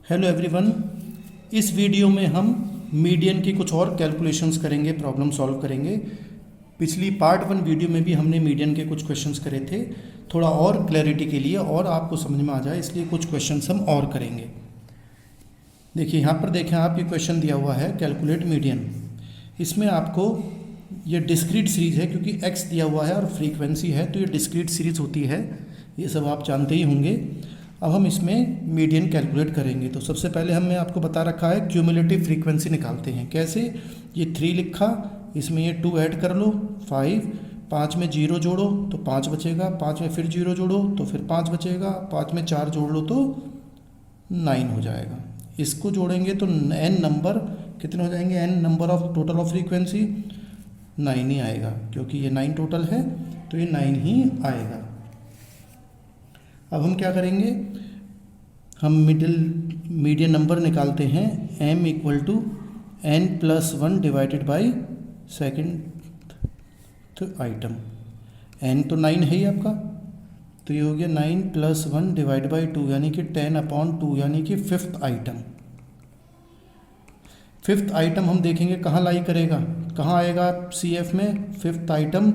Hello everyone. इस video में हम मीडियन की कुछ और कैलकुलेशंस करेंगे, प्रॉब्लम सॉल्व करेंगे। पिछली पार्ट 1 वीडियो में भी हमने मीडियन के कुछ क्वेश्चंस करे थे। थोड़ा और क्लैरिटी के लिए और आपको समझ में आ जाए इसलिए कुछ क्वेश्चंस हम और करेंगे। देखिए यहाँ पर देखें, आप ये क्वेश्चन दिया हुआ है कैलकुलेट मीडियन। इसमें आपको ये डिस्क्रीट सीरीज़ है क्योंकि एक्स दिया हुआ है और फ्रीक्वेंसी है, तो ये डिस्क्रीट सीरीज़ होती है, ये सब आप जानते ही होंगे। अब हम इसमें मीडियन कैलकुलेट करेंगे। तो सबसे पहले हमने आपको बता रखा है क्यूमुलेटिव फ्रीक्वेंसी निकालते हैं। कैसे? ये 3 लिखा, इसमें ये 2 ऐड कर लो 5, 5 में 0 जोड़ो तो 5 बचेगा, 5 में फिर 0 जोड़ो तो फिर 5 बचेगा, 5 में 4 जोड़ लो तो 9 हो जाएगा। इसको जोड़ेंगे तो n नंबर कितने हो जाएंगे? n number of total of frequency 9 ही आएगा, क्योंकि ये 9 टोटल है तो ये 9 ही आएगा। अब हम क्या करेंगे, हम मीडियन नंबर निकालते हैं m equal to n+1 divided by second item. n तो 9 है ही आपका, तो ये हो गया 9+1 डिवाइड बाई 2 यानी कि 10/2 यानी कि फिफ्थ आइटम। फिफ्थ आइटम हम देखेंगे कहाँ लाई करेगा, कहाँ आएगा CF में। Fifth item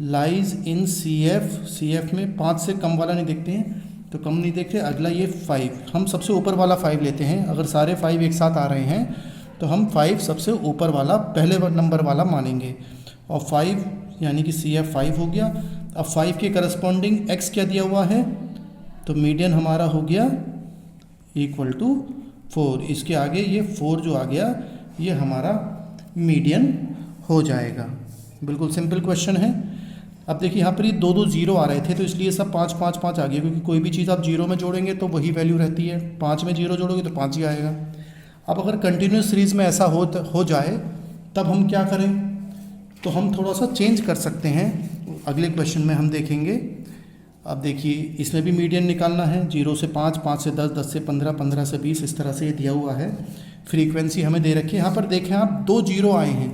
lies in CF में 5 से कम वाला नहीं देखते हैं, तो कम नहीं देख रहे। अगला ये 5, हम सबसे ऊपर वाला 5 लेते हैं। अगर सारे 5 एक साथ आ रहे हैं तो हम 5 सबसे ऊपर वाला पहले नंबर वाला मानेंगे, और 5 यानी कि CF 5 हो गया। अब 5 के करस्पॉन्डिंग x क्या दिया हुआ है, तो मीडियन हमारा हो गया इक्वल टू 4। इसके आगे ये 4 जो आ गया ये हमारा मीडियन हो जाएगा। बिल्कुल सिंपल क्वेश्चन है। अब देखिए यहाँ पर ये 2 जीरो आ रहे थे तो इसलिए सब 5 5 5 आ गया, क्योंकि कोई भी चीज़ आप जीरो में जोड़ेंगे तो वही वैल्यू रहती है। 5 में 0 जोड़ोगे तो 5 ही आएगा। अब अगर कंटिन्यूस सीरीज़ में ऐसा हो जाए तब हम क्या करें, तो हम थोड़ा सा चेंज कर सकते हैं। अगले क्वेश्चन में हम देखेंगे। अब देखिए इसमें भी मीडियन निकालना है। 0 से 5, 5 से 10, 10 से 15, 15 से 20, इस तरह से ये दिया हुआ है। फ्रीक्वेंसी हमें दे रखी है। यहाँ पर देखें आप 2 जीरो आए हैं,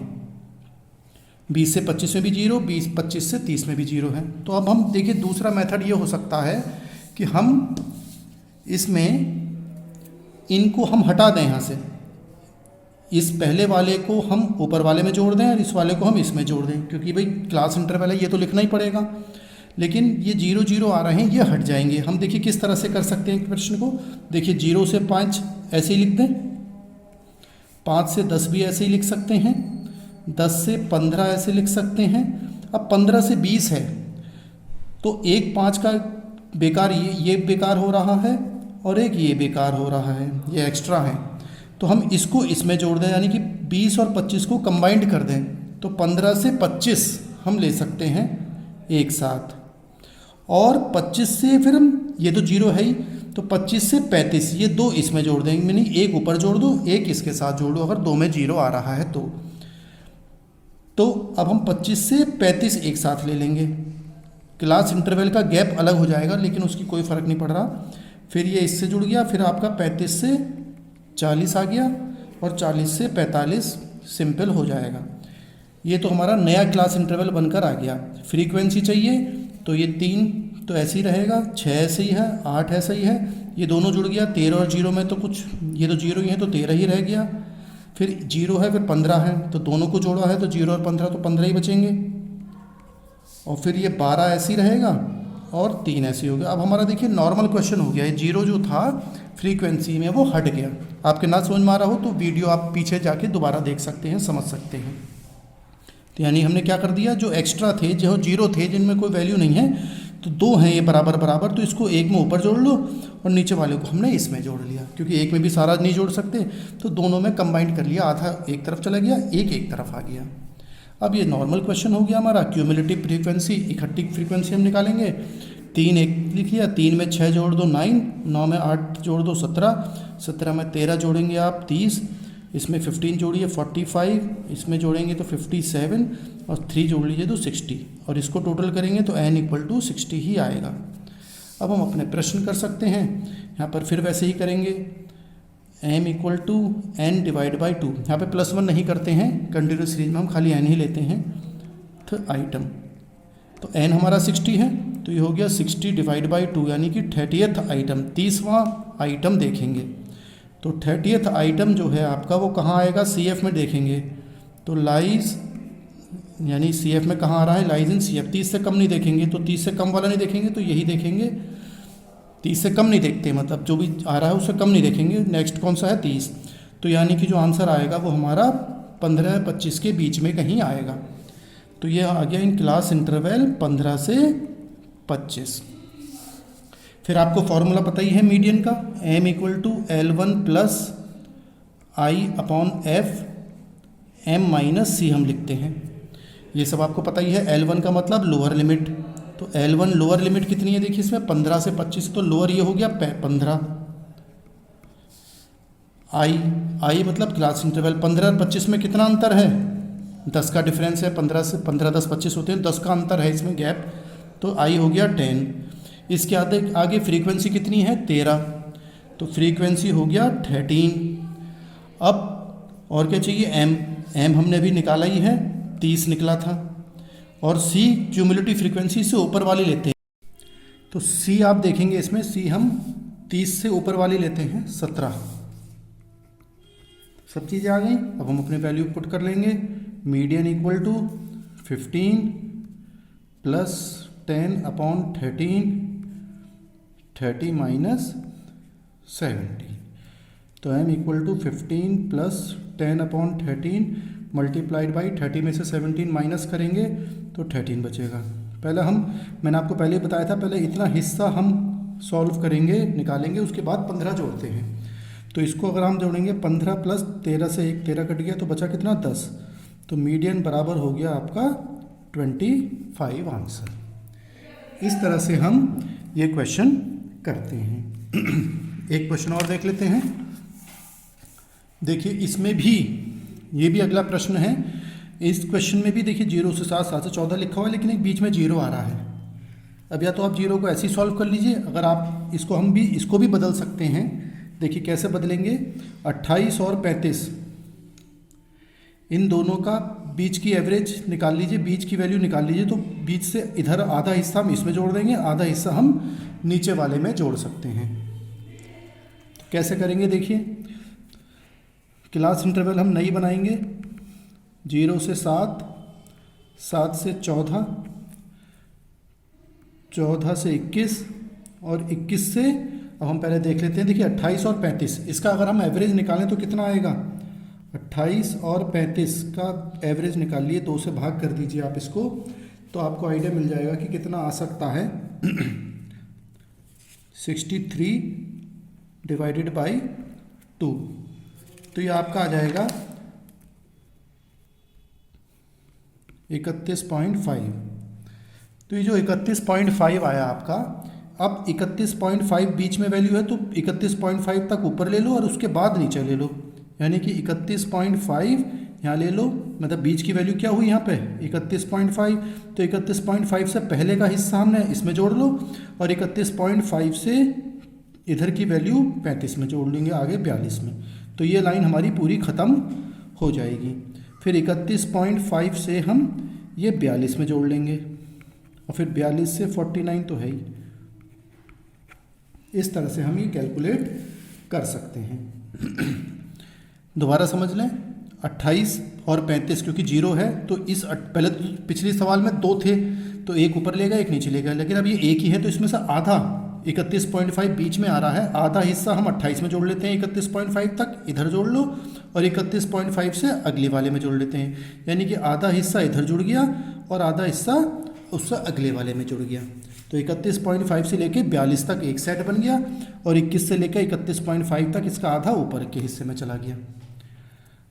20 से 25 में भी 0, 25 से 30 में भी 0 है। तो अब हम देखिए दूसरा मेथड ये हो सकता है कि हम इसमें इनको हम हटा दें यहाँ से। इस पहले वाले को हम ऊपर वाले में जोड़ दें और इस वाले को हम इसमें जोड़ दें, क्योंकि भाई क्लास इंटरवल है, ये तो लिखना ही पड़ेगा। लेकिन ये 0 0 आ रहे हैं, ये हट जाएंगे। हम देखिए किस तरह से कर सकते हैं प्रश्न को। देखिए 0 से 5 ऐसे ही लिख दें, 5 से 10 भी ऐसे ही लिख सकते हैं, 10 से 15 ऐसे लिख सकते हैं। अब 15 से 20 है तो एक 5 का बेकार, ये बेकार हो रहा है और एक ये बेकार हो रहा है, ये एक्स्ट्रा है। तो हम इसको इसमें जोड़ दें, यानी कि 20 और 25 को कंबाइंड कर दें, तो 15 से 25 हम ले सकते हैं एक साथ। और 25 से फिर हम, ये तो 0 है ही, तो 25 से 35 ये 2 इसमें जोड़ देंगे, यानी एक ऊपर जोड़ दो, एक इसके साथ जोड़ दो, अगर 2 में 0 आ रहा है तो अब हम 25 से 35 एक साथ ले लेंगे। क्लास इंटरवल का गैप अलग हो जाएगा लेकिन उसकी कोई फ़र्क नहीं पड़ रहा। फिर ये इससे जुड़ गया, फिर आपका 35 से 40 आ गया और 40 से 45 सिंपल हो जाएगा। ये तो हमारा नया क्लास इंटरवल बनकर आ गया। फ्रीक्वेंसी चाहिए तो ये 3 तो ऐसे ही रहेगा, 6 ऐसे ही है, 8 ऐसे ही है, ये दोनों जुड़ गया। 13 और 0 में तो कुछ, ये तो 0 ही है तो 13 ही रह गया। फिर 0 है, फिर 15 है, तो दोनों को जोड़ा है तो 0 और 15 तो 15 ही बचेंगे। और फिर ये 12 ऐसे ही रहेगा और 3 ऐसे हो गया। अब हमारा देखिए नॉर्मल क्वेश्चन हो गया। ये 0 जो था फ्रीक्वेंसी में वो हट गया। आपके ना समझ में आ रहा हो तो वीडियो आप पीछे जाके दोबारा देख सकते हैं, समझ सकते हैं। तो यानी हमने क्या कर दिया, जो एक्स्ट्रा थे, जो 0 थे जिनमें कोई वैल्यू नहीं है, तो 2 हैं ये बराबर बराबर, तो इसको एक में ऊपर जोड़ लो और नीचे वाले को हमने इसमें जोड़ लिया, क्योंकि एक में भी सारा नहीं जोड़ सकते तो दोनों में कंबाइंड कर लिया। आधा एक तरफ चला गया, एक तरफ आ गया। अब ये नॉर्मल क्वेश्चन हो गया हमारा। क्यूमुलेटिव फ्रीक्वेंसी, इकट्ठी फ्रीक्वेंसी हम निकालेंगे। 3 एक लिख लिया, 3 में 6 जोड़ दो 9, 9 में 8 जोड़ दो 17, 17 में 13 जोड़ेंगे आप 30, इसमें 15 जोड़िए 45, इसमें जोड़ेंगे तो 57 और 3 जोड़ लीजिए तो 60, और इसको टोटल करेंगे तो n इक्वल टू 60 ही आएगा। अब हम अपने प्रश्न कर सकते हैं। यहाँ पर फिर वैसे ही करेंगे, m equal to n divide by 2। यहाँ पे +1 नहीं करते हैं, कंटिन्यूस सीरीज में हम खाली n ही लेते हैं। तो आइटम, तो n हमारा 60 है तो ये हो गया 60 डिवाइड बाई 2 यानी कि 30th आइटम, 30वां आइटम देखेंगे। तो 30th आइटम जो है आपका वो कहाँ आएगा, CF में देखेंगे तो लाइज, यानी CF में कहाँ आ रहा है, लाइज इन CF। 30 से कम नहीं देखेंगे, तो 30 से कम वाला नहीं देखेंगे तो यही देखेंगे। 30 से कम नहीं देखते, मतलब जो भी आ रहा है उससे कम नहीं देखेंगे। नेक्स्ट कौन सा है, 30। तो यानी कि जो आंसर आएगा वो हमारा 15-25 के बीच में कहीं आएगा। तो ये आ गया इन क्लास इंटरवल 15 से 25। फिर आपको फॉर्मूला पता ही है मीडियन का, m = L1 + I/F m-c हम लिखते हैं। ये सब आपको पता ही है। L1 का मतलब लोअर लिमिट, तो L1 लोअर लिमिट कितनी है, देखिए इसमें 15 से 25, तो लोअर ये हो गया 15। I मतलब क्लास इंटरवल, 15-25 में कितना अंतर है, 10 का डिफरेंस है। 15 से 15 10 25 होते हैं, 10 का अंतर है इसमें गैप, तो I हो गया 10। इसके आगे फ्रीक्वेंसी कितनी है, 13, तो फ्रीक्वेंसी हो गया 13। अब और क्या चाहिए, m हमने अभी निकाला ही है, 30 निकला था। और C क्यूमुलेटिव फ्रीक्वेंसी से ऊपर वाली लेते हैं, तो C आप देखेंगे इसमें C हम 30 से ऊपर वाली लेते हैं 17। सब चीज़ें आ गई। अब हम अपने वैल्यू पुट कर लेंगे। मीडियन = 15 + 10/13, 30 - 70। तो m = 15 + 10/13 मल्टीप्लाइड बाई 30 में से 17 माइनस करेंगे तो 13 बचेगा। पहले मैंने आपको पहले ही बताया था, पहले इतना हिस्सा हम सॉल्व करेंगे, निकालेंगे, उसके बाद 15 जोड़ते हैं। तो इसको अगर हम जोड़ेंगे 15 + 13 से 1 13 कट गया, तो बचा कितना, 10। तो मीडियन बराबर हो गया आपका 25 आंसर। इस तरह से हम ये क्वेश्चन करते हैं। एक क्वेश्चन और देख लेते हैं। देखिए इसमें भी, ये भी अगला प्रश्न है। इस क्वेश्चन में भी देखिए 0 से 7, 7 से 14 लिखा हुआ है, लेकिन एक बीच में 0 आ रहा है। अब या तो आप 0 को ऐसे ही सॉल्व कर लीजिए, अगर आप इसको भी बदल सकते हैं। देखिए कैसे बदलेंगे, 28 और 35, इन दोनों का बीच की एवरेज निकाल लीजिए, बीच की वैल्यू निकाल लीजिए। तो बीच से इधर आधा हिस्सा हम इसमें जोड़ देंगे, आधा हिस्सा हम नीचे वाले में जोड़ सकते हैं। तो कैसे करेंगे, देखिए क्लास इंटरवल हम नहीं बनाएंगे। 0 से 7, 7 से 14, 14 से 21 और 21 से, अब हम पहले देख लेते हैं। देखिए 28 और 35, इसका अगर हम एवरेज निकालें तो कितना आएगा, 28 और 35 का एवरेज निकाल लिए, 2 से भाग कर दीजिए आप इसको, तो आपको आइडिया मिल जाएगा कि कितना आ सकता है। 63 / 2, तो ये आपका आ जाएगा 31.5। तो ये जो 31.5 आया आपका, अब 31.5 बीच में वैल्यू है, तो 31.5 तक ऊपर ले लो और उसके बाद नीचे ले लो, यानी कि 31.5 यहाँ ले लो, मतलब बीच की वैल्यू क्या हुई यहाँ पे 31.5। तो 31.5 से पहले का हिस्सा हमने इसमें जोड़ लो, और 31.5 से इधर की वैल्यू 35 में जोड़ लेंगे, आगे 42 में। तो ये लाइन हमारी पूरी ख़त्म हो जाएगी। फिर 31.5 से हम ये 42 में जोड़ लेंगे, और फिर 42 से 49 तो है ही। इस तरह से हम ये कैलकुलेट कर सकते हैं। दोबारा समझ लें, 28 और 35 क्योंकि 0 है, तो पहले तो पिछले सवाल में 2 थे, तो एक ऊपर ले गया एक नीचे ले गया, लेकिन अब ये एक ही है, तो इसमें से आधा 31.5 बीच में आ रहा है, आधा हिस्सा हम 28 में जोड़ लेते हैं, 31.5 तक इधर जोड़ लो, और 31.5 से अगले वाले में जोड़ लेते हैं, यानी कि आधा हिस्सा इधर जुड़ गया और आधा हिस्सा उससे अगले वाले में जुड़ गया। तो 31.5 से लेके 42 तक एक सेट बन गया, और 21 से लेकर 31.5 तक इसका आधा ऊपर के हिस्से में चला गया।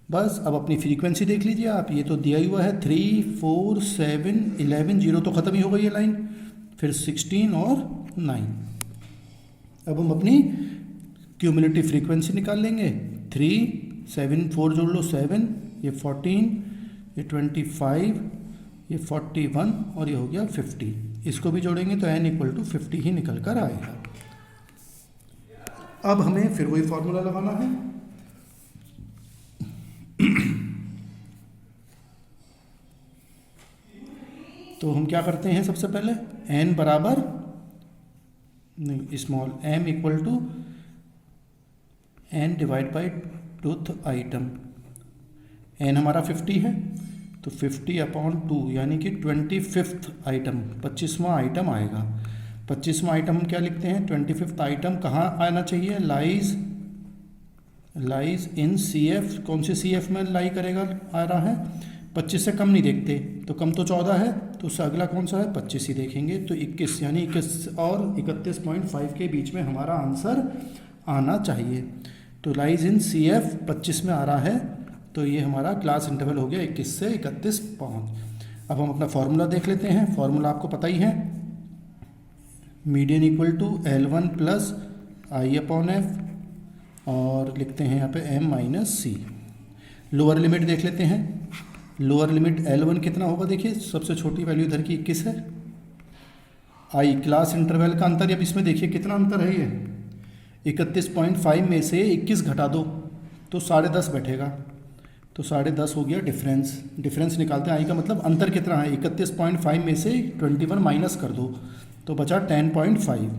बस अब अपनी फ्रीक्वेंसी देख लीजिए आप, ये तो दिया ही हुआ है 3, 4, 7, 11, 0 तो ख़त्म ही हो गई ये लाइन, फिर 16 और 9। अब हम अपनी क्यूमुलेटिव फ्रीक्वेंसी निकाल लेंगे। 3, 7, 4 जोड़ लो 7, ये 14, ये 25, ये 41 और ये हो गया 50। इसको भी जोड़ेंगे तो n = 50 ही निकल कर आएगा। अब हमें फिर वही फॉर्मूला लगाना है। तो हम क्या करते हैं, सबसे पहले n बराबर नहीं small m = n divide by tooth item. n हमारा 50 है तो 50/2 यानी कि 25th आइटम, 25वां आइटम आएगा। 25वां आइटम हम क्या लिखते हैं, 25th आइटम कहाँ आना चाहिए, लाइज इन CF। कौन से CF में लाई करेगा, आ रहा है 25 से कम नहीं देखते, तो कम तो 14 है, तो उससे अगला कौन सा है 25 ही देखेंगे। तो 21 यानी 21 और 31.5 के बीच में हमारा आंसर आना चाहिए। तो लाइज इन CF 25 में आ रहा है, तो ये हमारा क्लास इंटरवल हो गया 21 से 31 पाउंड। अब हम अपना फॉर्मूला देख लेते हैं। फॉर्मूला आपको पता ही है, median equal to L1 plus I/F और लिखते हैं यहाँ पे M-C। लोअर लिमिट देख लेते हैं। लोअर लिमिट L1 कितना होगा, देखिए सबसे छोटी वैल्यू इधर की 21 है। I क्लास इंटरवल का अंतर, अब इसमें देखिए कितना अंतर है, ये 31.5 में से 21 घटा दो तो 10.5 बैठेगा, तो 10.5 हो गया डिफरेंस। डिफरेंस निकालते हैं, आई का मतलब अंतर कितना है, 31.5 में से 21 माइनस कर दो तो बचा 10.5।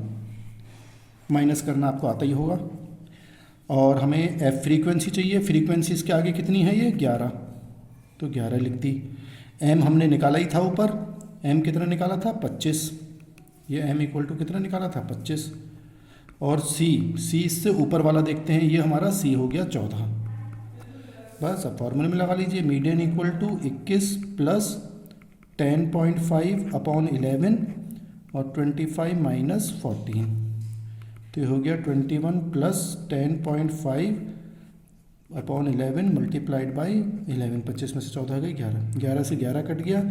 माइनस करना आपको आता ही होगा। और हमें F फ्रीक्वेंसी चाहिए, फ्रीक्वेंसी इसके आगे कितनी है, ये 11, तो 11 लिख दी। M हमने निकाला ही था ऊपर, M कितना निकाला था 25, ये M इक्वल टू कितना निकाला था 25। और C इससे ऊपर वाला देखते हैं, ये हमारा C हो गया 14। बस अब फॉर्मूले में लगा लीजिए, मीडियन इक्वल टू 21 प्लस 10.5/11 और 25 माइनस 14, तो ये हो गया 21 प्लस 10.5/11 मल्टीप्लाइड बाई 11। 25 में से 14 गई 11, 11 से 11 कट गया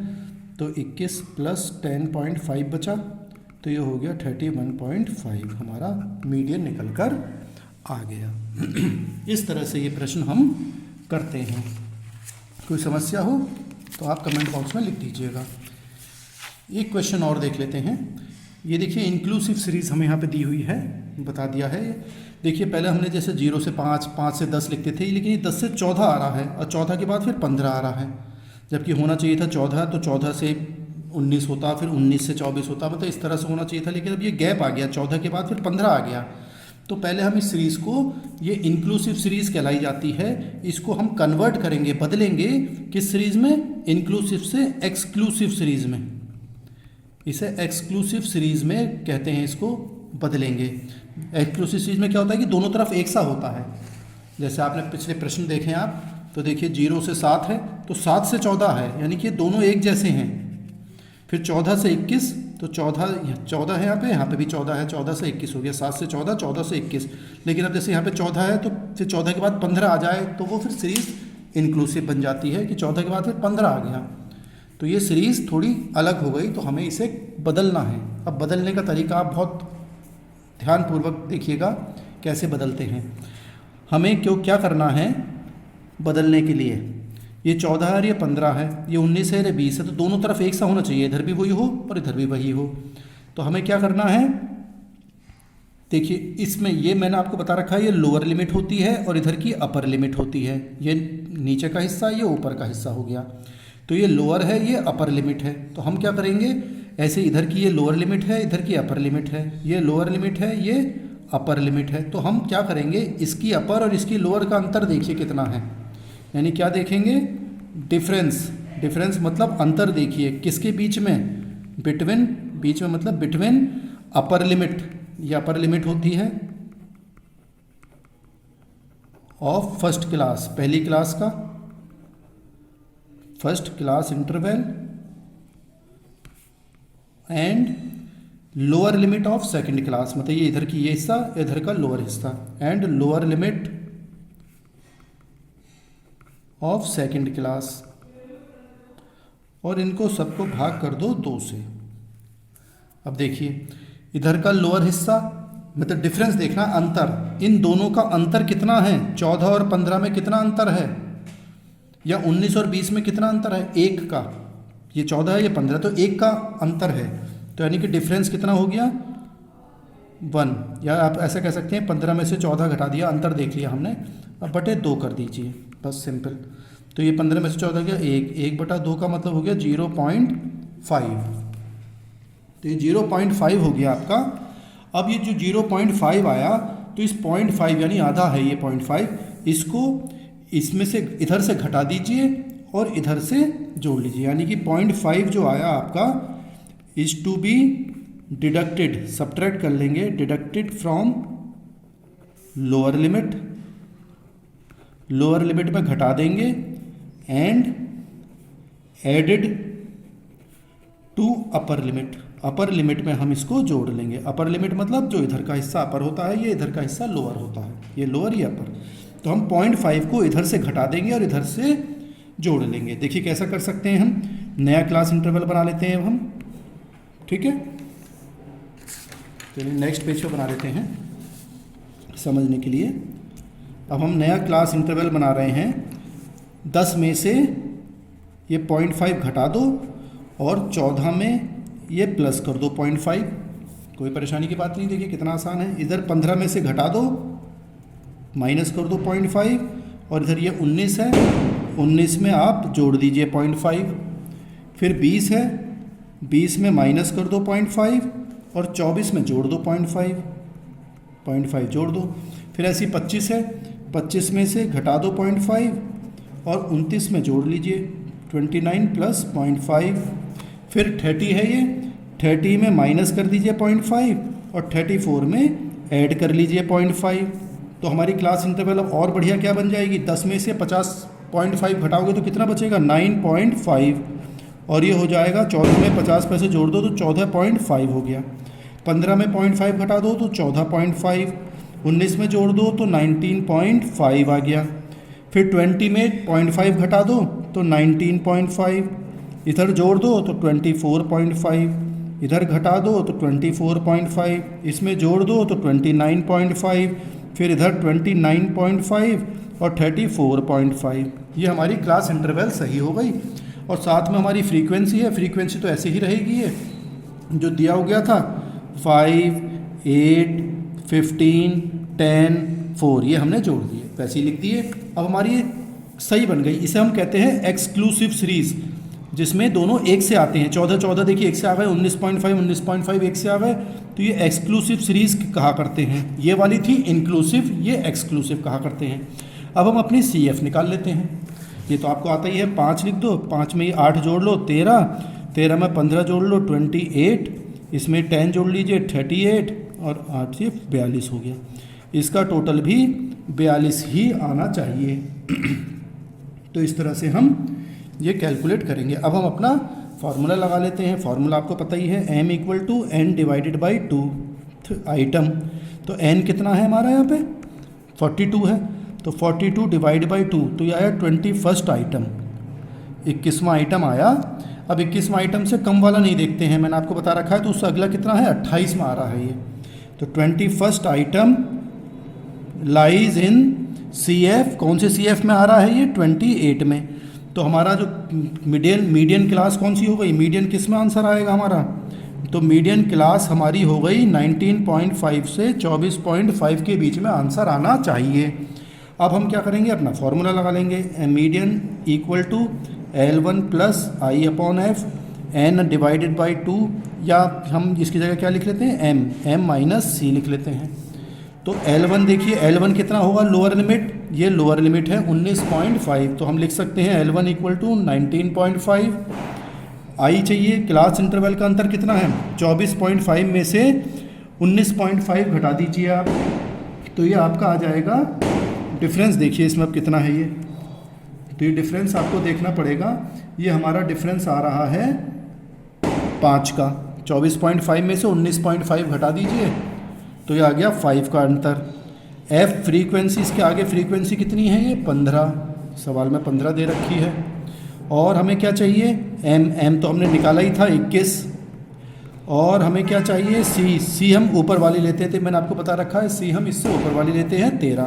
तो 21 प्लस 10.5 बचा, तो ये हो गया 31.5। हमारा मीडियन निकल कर आ गया। इस तरह से ये प्रश्न हम करते हैं। कोई समस्या हो तो आप कमेंट बॉक्स में लिख दीजिएगा। एक क्वेश्चन और देख लेते हैं। ये देखिए इंक्लूसिव सीरीज़ हमें यहाँ पे दी हुई है, बता दिया है। देखिए पहले हमने जैसे 0 से 5, 5 से 10 लिखते थे, लेकिन ये 10 से 14 आ रहा है और 14 के बाद फिर 15 आ रहा है, जबकि होना चाहिए था 14, तो 14 से 19 होता, फिर 19 से 24 होता, मतलब इस तरह से होना चाहिए था। लेकिन अब ये गैप आ गया, 14 के बाद फिर 15 आ गया। तो पहले हम इस सीरीज़ को, ये इंक्लूसिव सीरीज़ कहलाई जाती है, इसको हम कन्वर्ट करेंगे, बदलेंगे किस सीरीज़ में, इंक्लूसिव से एक्सक्लूसिव सीरीज़ में। इसे एक्सक्लूसिव सीरीज़ में कहते हैं, इसको बदलेंगे। एक्सक्लूसिव सीरीज़ में क्या होता है कि दोनों तरफ एक सा होता है। जैसे आपने पिछले प्रश्न देखे आप, तो देखिए 0 से 7 है तो 7 से 14 है, यानी कि दोनों एक जैसे हैं। फिर 14 से 21, तो 14 है यहाँ पे भी 14 है, 14 से 21 हो गया, 7 से 14, 14 से 21। लेकिन अब जैसे यहाँ पे 14 है तो फिर 14 के बाद 15 आ जाए तो वो फिर सीरीज़ इंक्लूसिव बन जाती है कि 14 के बाद फिर 15 आ गया, तो ये सीरीज़ थोड़ी अलग हो गई, तो हमें इसे बदलना है। अब बदलने का तरीका आप बहुत ध्यानपूर्वक देखिएगा कैसे बदलते हैं। हमें क्या करना है बदलने के लिए, ये 14 है और ये 15 है, ये 19 है, ये 20 है, तो दोनों तरफ एक सा होना चाहिए, इधर भी वही हो और इधर भी वही हो। तो हमें क्या करना है, देखिए इसमें ये मैंने आपको बता रखा है, ये लोअर लिमिट होती है और इधर की अपर लिमिट होती है। ये नीचे का हिस्सा, ये ऊपर का हिस्सा हो गया, तो ये लोअर है, ये अपर लिमिट है। तो हम क्या करेंगे, ऐसे इधर की ये लोअर लिमिट है, इधर की अपर लिमिट है, ये लोअर लिमिट है, ये अपर लिमिट है। तो हम क्या करेंगे, इसकी अपर और इसकी लोअर का अंतर देखिए कितना है, यानी क्या देखेंगे, डिफरेंस मतलब अंतर देखिए किसके बीच में, बिटवीन, बीच में मतलब बिटवीन अपर लिमिट, ये अपर लिमिट होती है ऑफ फर्स्ट क्लास, पहली क्लास का first class interval, and lower limit of second class, मतलब ये इधर की ये हिस्सा, इधर का लोअर हिस्सा, and lower limit of second class, और इनको सबको भाग कर दो 2 से। अब देखिए इधर का लोअर हिस्सा, मतलब डिफरेंस देखना, अंतर, इन दोनों का अंतर कितना है, 14 और 15 में कितना अंतर है, या 19 और 20 में कितना अंतर है, 1 का। ये 14 है, ये 15, तो 1 का अंतर है, तो यानी कि डिफरेंस कितना हो गया 1, या आप ऐसा कह सकते हैं 15 में से 14 घटा दिया, अंतर देख लिया हमने, अब बटे 2 कर दीजिए, बस सिंपल। तो ये 15 में से 14 गया 1 बटा 2 का मतलब हो गया 0.5, तो ये 0.5 हो गया आपका। अब ये जो 0.5 आया, तो इस 0.5 यानी आधा है ये 0.5, इसको इसमें से इधर से घटा दीजिए और इधर से जोड़ लीजिए, यानी कि 0.5 जो आया आपका is to be deducted, subtract कर लेंगे, deducted from lower limit, lower limit में घटा देंगे and added to upper limit, upper limit में हम इसको जोड़ लेंगे। अपर लिमिट मतलब जो इधर का हिस्सा अपर होता है, ये इधर का हिस्सा लोअर होता है, ये लोअर ये अपर। तो हम 0.5 को इधर से घटा देंगे और इधर से जोड़ लेंगे। देखिए कैसा कर सकते हैं हम, नया क्लास इंटरवल बना लेते हैं अब हम, ठीक है। चलिए नेक्स्ट पेज पे बना लेते हैं समझने के लिए। अब हम नया क्लास इंटरवल बना रहे हैं, 10 में से ये 0.5 घटा दो और 14 में ये प्लस कर दो 0.5, कोई परेशानी की बात नहीं। देखिए कितना आसान है। इधर 15 में से घटा दो, माइनस कर दो 0.5, और इधर ये 19 है, 19 में आप जोड़ दीजिए 0.5। फिर 20 है, 20 में माइनस कर दो 0.5 और 24 में जोड़ दो 0.5 जोड़ दो। फिर ऐसी 25 है, 25 में से घटा दो 0.5 और 29 में जोड़ लीजिए 29 प्लस 0.5। फिर 30 है, ये 30 में माइनस कर दीजिए 0.5 और 34 में ऐड कर लीजिए 0.5। तो हमारी क्लास इंटरवल अब और बढ़िया क्या बन जाएगी, 10 में से 50.5 घटाओगे तो कितना बचेगा 9.5, और ये हो जाएगा 14 में 50 पैसे जोड़ दो तो 14.5 हो गया। 15 में 0.5 घटा दो तो 14.5, 19 में जोड़ दो तो 19.5 आ गया। फिर 20 में 0.5 घटा दो तो 19.5, इधर जोड़ दो तो 24.5, इधर घटा दो तो 24.5, इसमें जोड़ दो तो 29.5, फिर इधर 29.5 और 34.5। ये हमारी क्लास इंटरवल सही हो गई। और साथ में हमारी फ्रीक्वेंसी है, फ्रीक्वेंसी तो ऐसे ही रहेगी, ये जो दिया हो गया था 5, 8, 15, 10, 4, ये हमने जोड़ दिए, वैसे ही लिख दिए। अब हमारी ये सही बन गई। इसे हम कहते हैं एक्सक्लूसिव सीरीज़, जिसमें दोनों एक से आते हैं। 14 देखिए एक से आ गए, 19.5 एक से आ गए, तो ये एक्सक्लूसिव सीरीज़ कहा करते हैं। ये वाली थी इंक्लूसिव, ये एक्सक्लूसिव कहा करते हैं। अब हम अपनी CF निकाल लेते हैं। ये तो आपको आता ही है, 5 लिख दो, 5 में 8 जोड़ लो 13, 13 में 15 जोड़ लो 28, इसमें 10 जोड़ लीजिए 38 और 8 से 42 हो गया। इसका टोटल भी 42 ही आना चाहिए। तो इस तरह से हम ये कैलकुलेट करेंगे। अब हम अपना फार्मूला लगा लेते हैं। फार्मूला आपको पता ही है, m = n / 2 आइटम। तो n कितना है हमारा यहाँ पे 42 है, तो 42 डिवाइड बाई 2, तो ये आया 21वां आइटम, 21वां आइटम आया। अब 21वां आइटम से कम वाला नहीं देखते हैं, मैंने आपको बता रखा है। तो उससे अगला कितना है 28वां आ रहा है ये। तो 21वां आइटम लाइज इन CF, कौन से CF में आ रहा है ये 28 में। तो हमारा जो मीडियन क्लास कौन सी हो गई, मीडियन किस में आंसर आएगा हमारा, तो मीडियन क्लास हमारी हो गई 19.5 से 24.5 के बीच में आंसर आना चाहिए। अब हम क्या करेंगे, अपना फॉर्मूला लगा लेंगे। Median = L1 + I/F, n divided by 2, या हम इसकी जगह क्या लिख लेते हैं m - c लिख लेते हैं। तो L1 देखिए, L1 कितना होगा लोअर लिमिट, ये लोअर लिमिट है 19.5, तो हम लिख सकते हैं L1 = 19.5। I चाहिए, क्लास इंटरवल का अंतर कितना है 24.5 में से 19.5 घटा दीजिए आप, तो ये आपका आ जाएगा डिफरेंस। देखिए इसमें अब कितना है ये, तो ये डिफरेंस आपको देखना पड़ेगा। ये हमारा डिफरेंस आ रहा है 5 का, 24.5 में से 19.5 घटा दीजिए तो ये आ गया 5 का अंतर। F फ्रीक्वेंसी, इसके आगे फ्रीक्वेंसी कितनी है ये 15, सवाल में 15 दे रखी है। और हमें क्या चाहिए M तो हमने निकाला ही था 21, और हमें क्या चाहिए C हम ऊपर वाली लेते थे, मैंने आपको बता रखा है C हम इससे ऊपर वाली लेते हैं 13।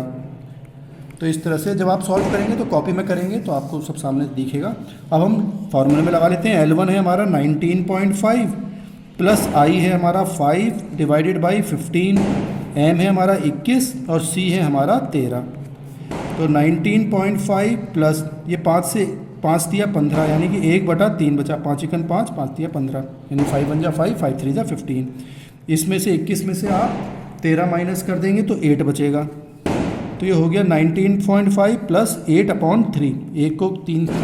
तो इस तरह से जब आप सॉल्व करेंगे तो कॉपी में करेंगे तो आपको सब सामने दिखेगा। अब हम फार्मूले में लगा लेते हैं। L1 है हमारा 19.5 प्लस I है हमारा 5 डिवाइडेड बाई 15, M है हमारा 21 और C है हमारा 13। तो 19.5 प्लस ये 5 से 5 दिया 15, यानी कि 1/3 बचा, 5 × 5, 5 दिया 15, यानी 5 × 5, 5 × 3 = 15। इसमें से 21 में से आप 13 माइनस कर देंगे तो 8 बचेगा। तो ये हो गया 19.5 प्लस 8/3। एक को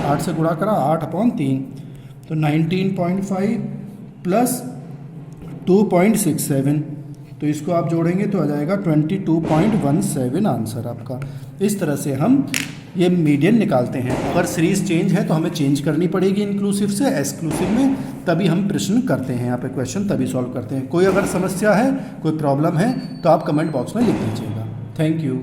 8 से गुणा करा, 8/3, तो 19.5 प्लस 2.67, तो इसको आप जोड़ेंगे तो आ जाएगा 22.17 आंसर आपका। इस तरह से हम ये मीडियन निकालते हैं। अगर सीरीज चेंज है तो हमें चेंज करनी पड़ेगी इंक्लूसिव से एक्सक्लूसिव में, तभी हम प्रश्न करते हैं, यहाँ पे क्वेश्चन तभी सॉल्व करते हैं। कोई अगर समस्या है, कोई प्रॉब्लम है तो आप कमेंट बॉक्स में लिख दीजिएगा। Thank you.